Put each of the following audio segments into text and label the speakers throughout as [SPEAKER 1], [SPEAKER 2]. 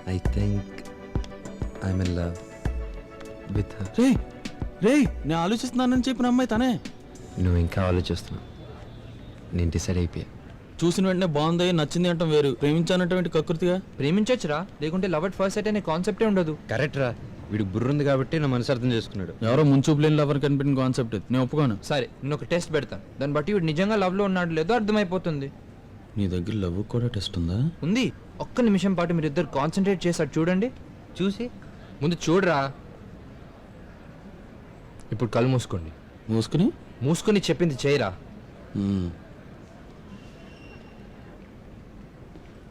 [SPEAKER 1] I think I'm in love with her.
[SPEAKER 2] రే నేను ఆలోచిస్తున్నానని చెప్పిన అమ్మాయి తనే.
[SPEAKER 1] నువ్వు ఇంకా ఆలోచిస్తున్నావు, నేను డిసైడ్ అయిపోయా.
[SPEAKER 2] చూసిన వెంటనే బాగుంది నచ్చింది అంటాం వేరు, ప్రేమించానంటే కకృతిగా.
[SPEAKER 3] ప్రేమించొచ్చురా, లేకుంటే లవ్ అట్ ఫస్ట్ సైట్ అనే కాన్సెప్టే ఉండదు.
[SPEAKER 1] కరెక్ట్ రా, వీడికి బుర్ర ఉంది కాబట్టి నా మనసు అర్థం చేసుకున్నాడు.
[SPEAKER 2] ఎవరో ముంచూపు లేని లవర్ కనిపెట్టిన కాన్సెప్ట్ ఇది, నేను ఒప్పుకోను.
[SPEAKER 3] సరే నేను ఒక టెస్ట్ పెడతాను, దాన్ని బట్టి వీడు నిజంగా లవ్ లో ఉన్నాడు లేదో అర్థమైపోతుంది.
[SPEAKER 2] నీ దగ్గర లవ్ కూడా టెస్ట్ ఉందా?
[SPEAKER 3] ఉంది. ఒక్క నిమిషం పాటు మీరు ఇద్దరు కాన్సన్ట్రేట్ చేశారు చూడండి.
[SPEAKER 1] చూసి
[SPEAKER 3] ముందు చూడరా. ఇప్పుడు కళ్ళు మూసుకోండి. మూసుకుని చెప్పింది చేయరా.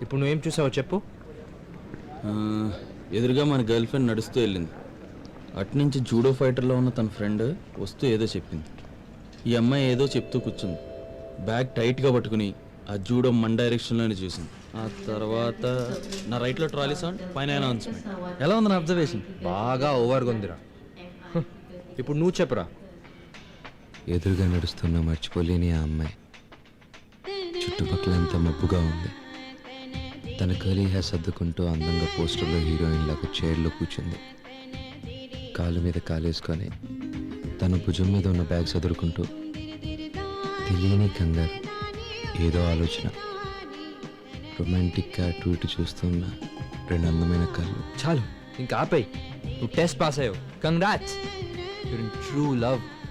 [SPEAKER 3] ఇప్పుడు నువ్వేం చూసావో చెప్పు.
[SPEAKER 2] ఎదురుగా మన గర్ల్ ఫ్రెండ్ నడుస్తూ వెళ్ళింది. అటునుంచి జూడో ఫైటర్లో ఉన్న తన ఫ్రెండ్ వస్తూ ఏదో చెప్పింది. ఈ అమ్మాయి ఏదో చెప్తూ కూర్చుంది. బ్యాగ్ టైట్గా పట్టుకుని ఆ జూడో మన డైరెక్షన్లోనే చూసింది. ఆ తర్వాత నా రైట్లో ట్రాలీ సౌండ్, పైన అనౌన్స్మెంట్. ఎలా ఉంది నా అబ్జర్వేషన్?
[SPEAKER 3] బాగా ఓవర్గా ఉందిరా. ఇప్పుడు నువ్వు చెప్పరా.
[SPEAKER 1] ఎదురుగా నడుస్తున్న మర్చిపోలేని ఆ అమ్మాయి. చుట్టుపక్కల ఎంత మబ్బుగా ఉంది. తన కర్లీ హెయిర్ సర్దుకుంటూ అందంగా పోస్టర్లో హీరోయిన్ లాగా చైర్లో కూర్చుంది. కాలు మీద కాలేసుకొని తన భుజం మీద ఉన్న బ్యాగ్ సదురుకుంటూ తెలియని కంగారు, ఏదో ఆలోచన. రొమాంటిక్గా అటు ఇటు చూస్తున్న రెండు అందమైన కళ్ళు.
[SPEAKER 3] చాలు ఇంకా ఆపేయ్. నువ్వు టెస్ట్ పాస్ అయ్యావు. Congrats, you're in true love.